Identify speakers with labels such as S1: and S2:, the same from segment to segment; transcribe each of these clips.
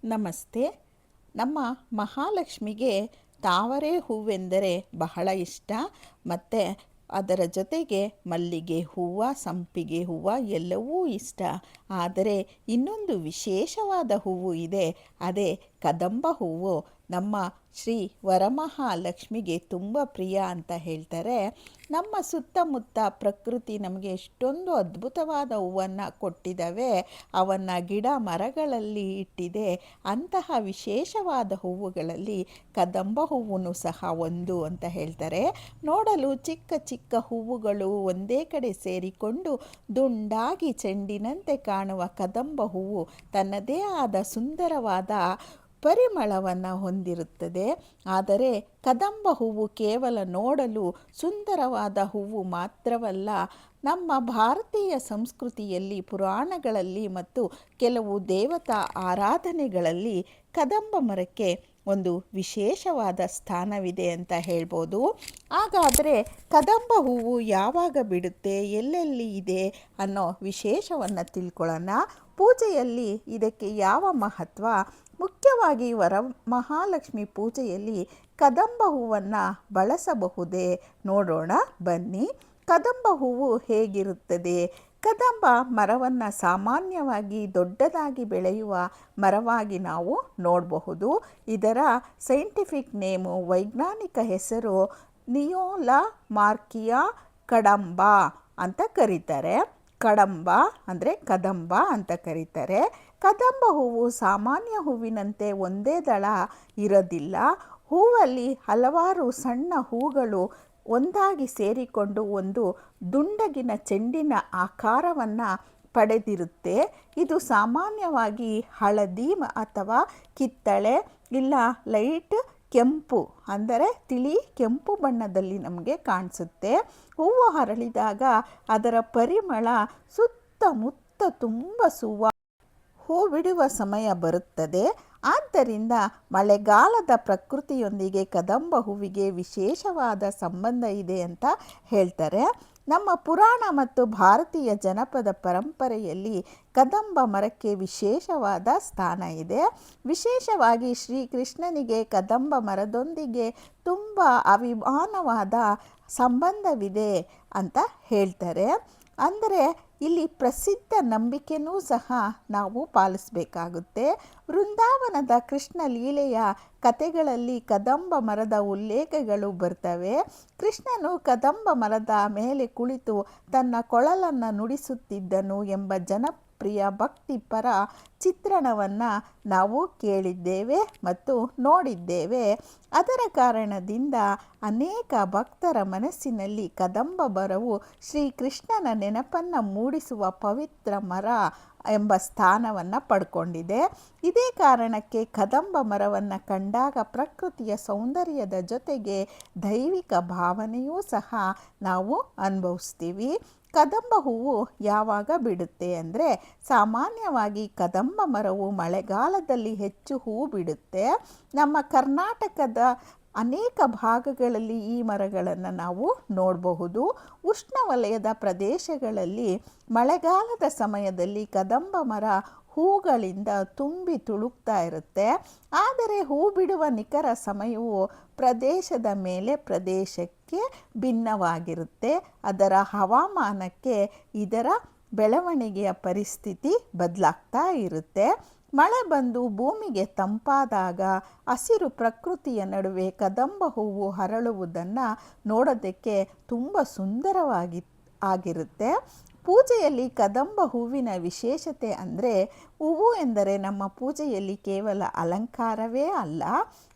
S1: ನಮಸ್ತೆ. ನಮ್ಮ ಮಹಾಲಕ್ಷ್ಮಿಗೆ ತಾವರೆ ಹೂವೆಂದರೆ ಬಹಳ ಇಷ್ಟ. ಮತ್ತು ಅದರ ಜೊತೆಗೆ ಮಲ್ಲಿಗೆ ಹೂವು, ಸಂಪಿಗೆ ಹೂವು ಎಲ್ಲವೂ ಇಷ್ಟ. ಆದರೆ ಇನ್ನೊಂದು ವಿಶೇಷವಾದ ಹೂವು ಇದೆ, ಅದೇ ಕದಂಬ ಹೂವು. ನಮ್ಮ ಶ್ರೀ ವರಮಹಾಲಕ್ಷ್ಮಿಗೆ ತುಂಬ ಪ್ರಿಯ ಅಂತ ಹೇಳ್ತಾರೆ. ನಮ್ಮ ಸುತ್ತಮುತ್ತ ಪ್ರಕೃತಿ ನಮಗೆ ಎಷ್ಟೊಂದು ಅದ್ಭುತವಾದ ಹೂವನ್ನು ಕೊಟ್ಟಿದ್ದಾವೆ, ಅವನ್ನು ಗಿಡ ಮರಗಳಲ್ಲಿ ಇಟ್ಟಿದೆ. ಅಂತಹ ವಿಶೇಷವಾದ ಹೂವುಗಳಲ್ಲಿ ಕದಂಬ ಹೂವು ಸಹ ಒಂದು ಅಂತ ಹೇಳ್ತಾರೆ. ನೋಡಲು ಚಿಕ್ಕ ಚಿಕ್ಕ ಹೂವುಗಳು ಒಂದೇ ಕಡೆ ಸೇರಿಕೊಂಡು ದುಂಡಾಗಿ ಚೆಂಡಿನಂತೆ ಕಾಣುವ ಕದಂಬ ಹೂವು ತನ್ನದೇ ಆದ ಸುಂದರವಾದ ಪರಿಮಳವನ್ನು ಹೊಂದಿರುತ್ತದೆ. ಆದರೆ ಕದಂಬ ಹೂವು ಕೇವಲ ನೋಡಲು ಸುಂದರವಾದ ಹೂವು ಮಾತ್ರವಲ್ಲ, ನಮ್ಮ ಭಾರತೀಯ ಸಂಸ್ಕೃತಿಯಲ್ಲಿ, ಪುರಾಣಗಳಲ್ಲಿ ಮತ್ತು ಕೆಲವು ದೇವತಾ ಆರಾಧನೆಗಳಲ್ಲಿ ಕದಂಬ ಮರಕ್ಕೆ ಒಂದು ವಿಶೇಷವಾದ ಸ್ಥಾನವಿದೆ ಅಂತ ಹೇಳ್ಬೋದು. ಹಾಗಾದರೆ ಕದಂಬ ಹೂವು ಯಾವಾಗ ಬಿಡುತ್ತೆ, ಎಲ್ಲೆಲ್ಲಿ ಇದೆ ಅನ್ನೋ ವಿಶೇಷವನ್ನು ತಿಳ್ಕೊಳ್ಳೋಣ. ಪೂಜೆಯಲ್ಲಿ ಇದಕ್ಕೆ ಯಾವ ಮಹತ್ವ? ಮುಖ್ಯವಾಗಿ ವರಮಹಾಲಕ್ಷ್ಮಿ ಪೂಜೆಯಲ್ಲಿ ಕದಂಬ ಹೂವನ್ನು ಬಳಸಬಹುದೇ ನೋಡೋಣ ಬನ್ನಿ. ಕದಂಬ ಹೂವು ಹೇಗಿರುತ್ತದೆ? ಕದಂಬ ಮರವನ್ನು ಸಾಮಾನ್ಯವಾಗಿ ದೊಡ್ಡದಾಗಿ ಬೆಳೆಯುವ ಮರವಾಗಿ ನಾವು ನೋಡಬಹುದು. ಇದರ ಸೈಂಟಿಫಿಕ್ ನೇಮು, ವೈಜ್ಞಾನಿಕ ಹೆಸರು ನಿಯೋಲಾ ಮಾರ್ಕಿಯಾ ಕಡಂಬ ಅಂತ ಕರೀತಾರೆ. ಕಡಂಬ ಅಂದರೆ ಕದಂಬ ಅಂತ ಕರೀತಾರೆ. ಕದಂಬ ಹೂವು ಸಾಮಾನ್ಯ ಹೂವಿನಂತೆ ಒಂದೇ ದಳ ಇರೋದಿಲ್ಲ. ಹೂವಲ್ಲಿ ಹಲವಾರು ಸಣ್ಣ ಹೂಗಳು ಒಂದಾಗಿ ಸೇರಿಕೊಂಡು ಒಂದು ದುಂಡಗಿನ ಚೆಂಡಿನ ಆಕಾರವನ್ನು ಪಡೆದಿರುತ್ತೆ. ಇದು ಸಾಮಾನ್ಯವಾಗಿ ಹಳದಿ ಅಥವಾ ಕಿತ್ತಳೆ ಇಲ್ಲ ಲೈಟ್ ಕೆಂಪು ಅಂದರೆ ತಿಳಿ ಕೆಂಪು ಬಣ್ಣದಲ್ಲಿ ನಮಗೆ ಕಾಣಿಸುತ್ತೆ. ಹೂವು ಅರಳಿದಾಗ ಅದರ ಪರಿಮಳ ಸುತ್ತಮುತ್ತ ತುಂಬ ಹೂ ಬಿಡುವ ಸಮಯ ಬರುತ್ತದೆ. ಆದ್ದರಿಂದ ಮಳೆಗಾಲದ ಪ್ರಕೃತಿಯೊಂದಿಗೆ ಕದಂಬ ಹೂವಿಗೆ ವಿಶೇಷವಾದ ಸಂಬಂಧ ಇದೆ ಅಂತ ಹೇಳ್ತಾರೆ. ನಮ್ಮ ಪುರಾಣ ಮತ್ತು ಭಾರತೀಯ ಜನಪದ ಪರಂಪರೆಯಲ್ಲಿ ಕದಂಬ ಮರಕ್ಕೆ ವಿಶೇಷವಾದ ಸ್ಥಾನ ಇದೆ. ವಿಶೇಷವಾಗಿ ಶ್ರೀಕೃಷ್ಣನಿಗೆ ಕದಂಬ ಮರದೊಂದಿಗೆ ತುಂಬ ಅವಿಮಾನವಾದ ಸಂಬಂಧವಿದೆ ಅಂತ ಹೇಳ್ತಾರೆ. ಅಂದರೆ ಇಲ್ಲಿ ಪ್ರಸಿದ್ಧ ನಂಬಿಕೆಯೂ ಸಹ ನಾವು ಪಾಲಿಸಬೇಕಾಗುತ್ತೆ. ವೃಂದಾವನದ ಕೃಷ್ಣ ಲೀಲೆಯ ಕಥೆಗಳಲ್ಲಿ ಕದಂಬ ಮರದ ಉಲ್ಲೇಖಗಳು ಬರ್ತವೆ. ಕೃಷ್ಣನು ಕದಂಬ ಮರದ ಮೇಲೆ ಕುಳಿತು ತನ್ನ ಕೊಳಲನ್ನು ನುಡಿಸುತ್ತಿದ್ದನು ಎಂಬ ಜನಪ್ರಿಯ ಭಕ್ತಿಪರ ಚಿತ್ರಣವನ್ನು ನಾವು ಕೇಳಿದ್ದೇವೆ ಮತ್ತು ನೋಡಿದ್ದೇವೆ. ಅದರ ಕಾರಣದಿಂದ ಅನೇಕ ಭಕ್ತರ ಮನಸ್ಸಿನಲ್ಲಿ ಕದಂಬ ಮರವು ಶ್ರೀಕೃಷ್ಣನ ನೆನಪನ್ನು ಮೂಡಿಸುವ ಪವಿತ್ರ ಮರ ಎಂಬ ಸ್ಥಾನವನ್ನು ಪಡ್ಕೊಂಡಿದೆ. ಇದೇ ಕಾರಣಕ್ಕೆ ಕದಂಬ ಮರವನ್ನು ಕಂಡಾಗ ಪ್ರಕೃತಿಯ ಸೌಂದರ್ಯದ ಜೊತೆಗೆ ದೈವಿಕ ಭಾವನೆಯೂ ಸಹ ನಾವು ಅನುಭವಿಸ್ತೀವಿ. ಕದಂಬ ಹೂವು ಯಾವಾಗ ಬಿಡುತ್ತೆ ಅಂದರೆ, ಸಾಮಾನ್ಯವಾಗಿ ಕದಂಬ ಮರವು ಮಳೆಗಾಲದಲ್ಲಿ ಹೆಚ್ಚು ಹೂ ಬಿಡುತ್ತೆ. ನಮ್ಮ ಕರ್ನಾಟಕದ ಅನೇಕ ಭಾಗಗಳಲ್ಲಿ ಈ ಮರಗಳನ್ನು ನಾವು ನೋಡಬಹುದು. ಉಷ್ಣವಲಯದ ಪ್ರದೇಶಗಳಲ್ಲಿ ಮಳೆಗಾಲದ ಸಮಯದಲ್ಲಿ ಕದಂಬ ಮರ ಹೂಗಳಿಂದ ತುಂಬಿ ತುಳುಕ್ತಾ ಇರುತ್ತೆ. ಆದರೆ ಹೂ ಬಿಡುವ ನಿಖರ ಸಮಯವು ಪ್ರದೇಶದ ಮೇಲೆ ಪ್ರದೇಶಕ್ಕೆ ಭಿನ್ನವಾಗಿರುತ್ತೆ. ಅದರ ಹವಾಮಾನಕ್ಕೆ ಇದರ ಬೆಳವಣಿಗೆಯ ಪರಿಸ್ಥಿತಿ ಬದಲಾಗ್ತಾ ಇರುತ್ತೆ. ಮಳೆ ಬಂದು ಭೂಮಿಗೆ ತಂಪಾದಾಗ ಹಸಿರು ಪ್ರಕೃತಿಯ ನಡುವೆ ಕದಂಬ ಹೂವು ಅರಳುವುದನ್ನು ನೋಡೋದಕ್ಕೆ ತುಂಬ ಆಗಿರುತ್ತೆ. ಪೂಜೆಯಲ್ಲಿ ಕದಂಬ ಹೂವಿನ ವಿಶೇಷತೆ ಅಂದರೆ, ಹೂವು ಎಂದರೆ ನಮ್ಮ ಪೂಜೆಯಲ್ಲಿ ಕೇವಲ ಅಲಂಕಾರವೇ ಅಲ್ಲ.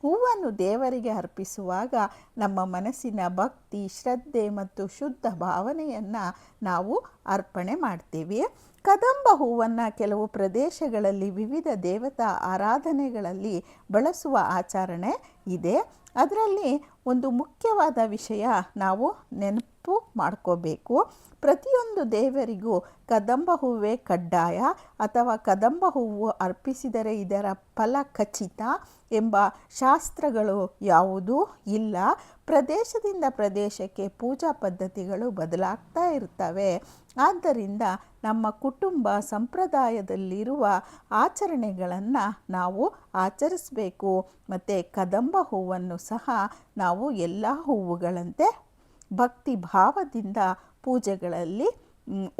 S1: ಹೂವನ್ನು ದೇವರಿಗೆ ಅರ್ಪಿಸುವಾಗ ನಮ್ಮ ಮನಸ್ಸಿನ ಭಕ್ತಿ, ಶ್ರದ್ಧೆ ಮತ್ತು ಶುದ್ಧ ಭಾವನೆಯನ್ನು ನಾವು ಅರ್ಪಣೆ ಮಾಡ್ತೀವಿ. ಕದಂಬ ಹೂವನ್ನು ಕೆಲವು ಪ್ರದೇಶಗಳಲ್ಲಿ ವಿವಿಧ ದೇವತಾ ಆರಾಧನೆಗಳಲ್ಲಿ ಬಳಸುವ ಆಚರಣೆ ಇದೆ. ಅದರಲ್ಲಿ ಒಂದು ಮುಖ್ಯವಾದ ವಿಷಯ ನಾವು ನೆನಪು ಮಾಡ್ಕೋಬೇಕು. ಪ್ರತಿಯೊಂದು ದೇವರಿಗೂ ಕದಂಬ ಹೂವೇ ಕಡ್ಡಾಯ ಅಥವಾ ಕದಂಬ ಹೂವು ಅರ್ಪಿಸಿದರೆ ಇದರ ಫಲ ಖಚಿತ ಎಂಬ ಶಾಸ್ತ್ರಗಳು ಯಾವುದೂ ಇಲ್ಲ. ಪ್ರದೇಶದಿಂದ ಪ್ರದೇಶಕ್ಕೆ ಪೂಜಾ ಪದ್ಧತಿಗಳು ಬದಲಾಗ್ತಾ ಇರ್ತವೆ. ಆದ್ದರಿಂದ ನಮ್ಮ ಕುಟುಂಬ ಸಂಪ್ರದಾಯದಲ್ಲಿರುವ ಆಚರಣೆಗಳನ್ನು ನಾವು ಆಚರಿಸಬೇಕು. ಮತ್ತು ಕದಂಬ ಹೂವನ್ನು ಸಹ ನಾವು ಎಲ್ಲ ಹೂವುಗಳಂತೆ ಭಕ್ತಿ ಭಾವದಿಂದ ಪೂಜೆಗಳಲ್ಲಿ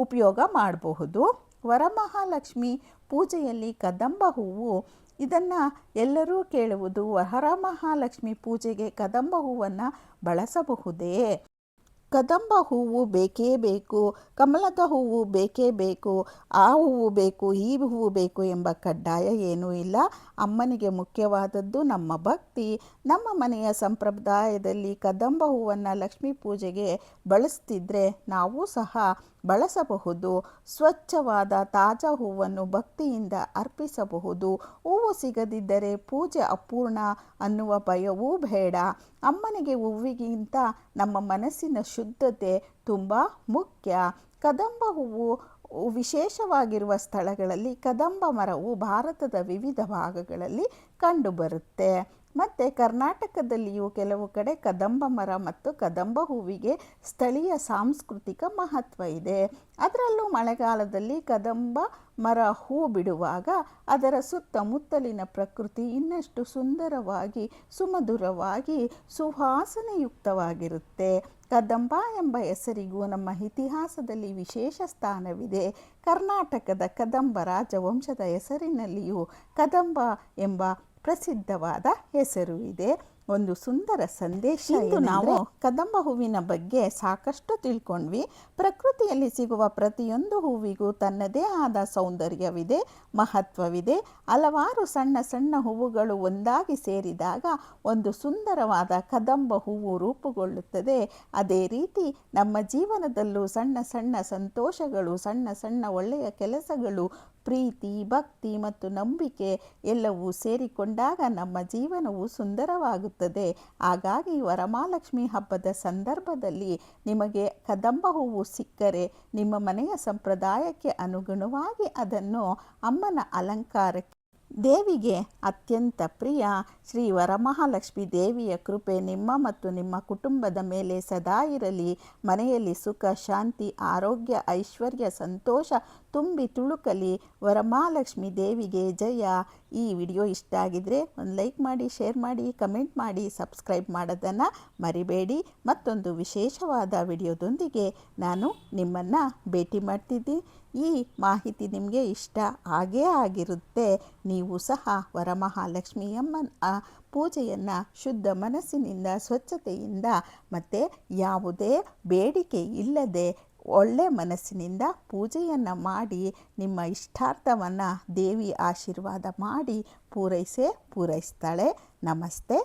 S1: ಉಪಯೋಗ ಮಾಡಬಹುದು. ವರಮಹಾಲಕ್ಷ್ಮಿ ಪೂಜೆಯಲ್ಲಿ ಕದಂಬ ಹೂವು, ಇದನ್ನು ಎಲ್ಲರೂ ಕೇಳುವುದು, ವರಮಹಾಲಕ್ಷ್ಮಿ ಪೂಜೆಗೆ ಕದಂಬ ಹೂವನ್ನು ಬಳಸಬಹುದೇ? ಕದಂಬ ಹೂವು ಬೇಕೇ ಬೇಕು, ಕಮಲದ ಹೂವು ಬೇಕೇ ಬೇಕು, ಆ ಹೂವು ಬೇಕು, ಈ ಹೂವು ಬೇಕು ಎಂಬ ಕಡ್ಡಾಯ ಏನೂ ಇಲ್ಲ. ಅಮ್ಮನಿಗೆ ಮುಖ್ಯವಾದದ್ದು ನಮ್ಮ ಭಕ್ತಿ. ನಮ್ಮ ಮನೆಯ ಸಂಪ್ರದಾಯದಲ್ಲಿ ಕದಂಬ ಹೂವನ್ನು ಲಕ್ಷ್ಮೀ ಪೂಜೆಗೆ ಬಳಸ್ತಿದ್ರೆ ನಾವು ಸಹ ಬಳಸಬಹುದು. ಸ್ವಚ್ಛವಾದ ತಾಜಾ ಹೂವನ್ನು ಭಕ್ತಿಯಿಂದ ಅರ್ಪಿಸಬಹುದು. ಹೂವು ಸಿಗದಿದ್ದರೆ ಪೂಜೆ ಅಪೂರ್ಣ ಅನ್ನುವ ಭಯವೂ ಬೇಡ. ಅಮ್ಮನಿಗೆ ಹೂವಿಗಿಂತ ನಮ್ಮ ಮನಸ್ಸಿನ ಶುದ್ಧತೆ ತುಂಬ ಮುಖ್ಯ. ಕದಂಬ ಹೂವು ವಿಶೇಷವಾಗಿರುವ ಸ್ಥಳಗಳಲ್ಲಿ ಕದಂಬ ಮರವು ಭಾರತದ ವಿವಿಧ ಭಾಗಗಳಲ್ಲಿ ಕಂಡುಬರುತ್ತೆ. ಮತ್ತು ಕರ್ನಾಟಕದಲ್ಲಿಯೂ ಕೆಲವು ಕಡೆ ಕದಂಬ ಮರ ಮತ್ತು ಕದಂಬ ಹೂವಿಗೆ ಸ್ಥಳೀಯ ಸಾಂಸ್ಕೃತಿಕ ಮಹತ್ವ ಇದೆ. ಅದರಲ್ಲೂ ಮಳೆಗಾಲದಲ್ಲಿ ಕದಂಬ ಮರ ಹೂ ಬಿಡುವಾಗ ಅದರ ಸುತ್ತಮುತ್ತಲಿನ ಪ್ರಕೃತಿ ಇನ್ನಷ್ಟು ಸುಂದರವಾಗಿ, ಸುಮಧುರವಾಗಿ, ಸುವಾಸನೆಯುಕ್ತವಾಗಿರುತ್ತೆ. ಕದಂಬ ಎಂಬ ಹೆಸರಿಗೂ ನಮ್ಮ ಇತಿಹಾಸದಲ್ಲಿ ವಿಶೇಷ ಸ್ಥಾನವಿದೆ. ಕರ್ನಾಟಕದ ಕದಂಬ ರಾಜವಂಶದ ಹೆಸರಿನಲ್ಲಿಯೂ ಕದಂಬ ಎಂಬ ಪ್ರಸಿದ್ಧವಾದ ಹೆಸರು ಇದೆ. ಒಂದು ಸುಂದರ ಸಂದೇಶ. ಇಂದು ನಾವು ಕದಂಬ ಹೂವಿನ ಬಗ್ಗೆ ಸಾಕಷ್ಟು ತಿಳ್ಕೊಂಡ್ವಿ. ಪ್ರಕೃತಿಯಲ್ಲಿ ಸಿಗುವ ಪ್ರತಿಯೊಂದು ಹೂವಿಗೂ ತನ್ನದೇ ಆದ ಸೌಂದರ್ಯವಿದೆ, ಮಹತ್ವವಿದೆ. ಹಲವಾರು ಸಣ್ಣ ಸಣ್ಣ ಹೂವುಗಳು ಒಂದಾಗಿ ಸೇರಿದಾಗ ಒಂದು ಸುಂದರವಾದ ಕದಂಬ ಹೂವು ರೂಪುಗೊಳ್ಳುತ್ತದೆ. ಅದೇ ರೀತಿ ನಮ್ಮ ಜೀವನದಲ್ಲೂ ಸಣ್ಣ ಸಣ್ಣ ಸಂತೋಷಗಳು, ಸಣ್ಣ ಸಣ್ಣ ಒಳ್ಳೆಯ ಕೆಲಸಗಳು, ಪ್ರೀತಿ, ಭಕ್ತಿ ಮತ್ತು ನಂಬಿಕೆ ಎಲ್ಲವೂ ಸೇರಿಕೊಂಡಾಗ ನಮ್ಮ ಜೀವನವು ಸುಂದರವಾಗುತ್ತದೆ. ಹಾಗಾಗಿ ವರಮಹಾಲಕ್ಷ್ಮಿ ಹಬ್ಬದ ಸಂದರ್ಭದಲ್ಲಿ ನಿಮಗೆ ಕದಂಬ ಹೂವು ಸಿಕ್ಕರೆ ನಿಮ್ಮ ಮನೆಯ ಸಂಪ್ರದಾಯಕ್ಕೆ ಅನುಗುಣವಾಗಿ ಅದನ್ನು ಅಮ್ಮನ ಅಲಂಕಾರಕ್ಕೆ, ದೇವಿಗೆ ಅತ್ಯಂತ ಪ್ರಿಯ ಶ್ರೀ ವರಮಹಾಲಕ್ಷ್ಮಿ ದೇವಿಯ ಕೃಪೆ ನಿಮ್ಮ ಮತ್ತು ನಿಮ್ಮ ಕುಟುಂಬದ ಮೇಲೆ ಸದಾ ಇರಲಿ. ಮನೆಯಲ್ಲಿ ಸುಖ, ಶಾಂತಿ, ಆರೋಗ್ಯ, ಐಶ್ವರ್ಯ, ಸಂತೋಷ ತುಂಬಿ ತುಳುಕಲಿ. ವರಮಹಾಲಕ್ಷ್ಮಿ ದೇವಿಗೆ ಜಯ. ಈ ವಿಡಿಯೋ ಇಷ್ಟ ಆಗಿದ್ರೆ ಒಂದು ಲೈಕ್ ಮಾಡಿ, ಶೇರ್ ಮಾಡಿ, ಕಮೆಂಟ್ ಮಾಡಿ, ಸಬ್ಸ್ಕ್ರೈಬ್ ಮಾಡೋದನ್ನು ಮರಿಬೇಡಿ. ಮತ್ತೊಂದು ವಿಶೇಷವಾದ ವಿಡಿಯೋದೊಂದಿಗೆ ನಾನು ನಿಮ್ಮನ್ನು ಭೇಟಿ ಮಾಡ್ತಿದ್ದೀನಿ. ಈ ಮಾಹಿತಿ ನಿಮಗೆ ಇಷ್ಟ ಆಗೇ ಆಗಿರುತ್ತೆ. ನೀವು ಸಹ ವರಮಹಾಲಕ್ಷ್ಮಿಯಮ್ಮನ ಪೂಜೆಯನ್ನು ಶುದ್ಧ ಮನಸ್ಸಿನಿಂದ, ಸ್ವಚ್ಛತೆಯಿಂದ ಮತ್ತು ಯಾವುದೇ ಬೇಡಿಕೆ ಇಲ್ಲದೆ ಒಳ್ಳೆ ಮನಸ್ಸಿನಿಂದ ಪೂಜೆಯನ್ನು ಮಾಡಿ ನಿಮ್ಮ ಇಷ್ಟಾರ್ಥವನ್ನು ದೇವಿ ಆಶೀರ್ವಾದ ಮಾಡಿ ಪೂರೈಸ್ತಾಳೆ. ನಮಸ್ತೆ.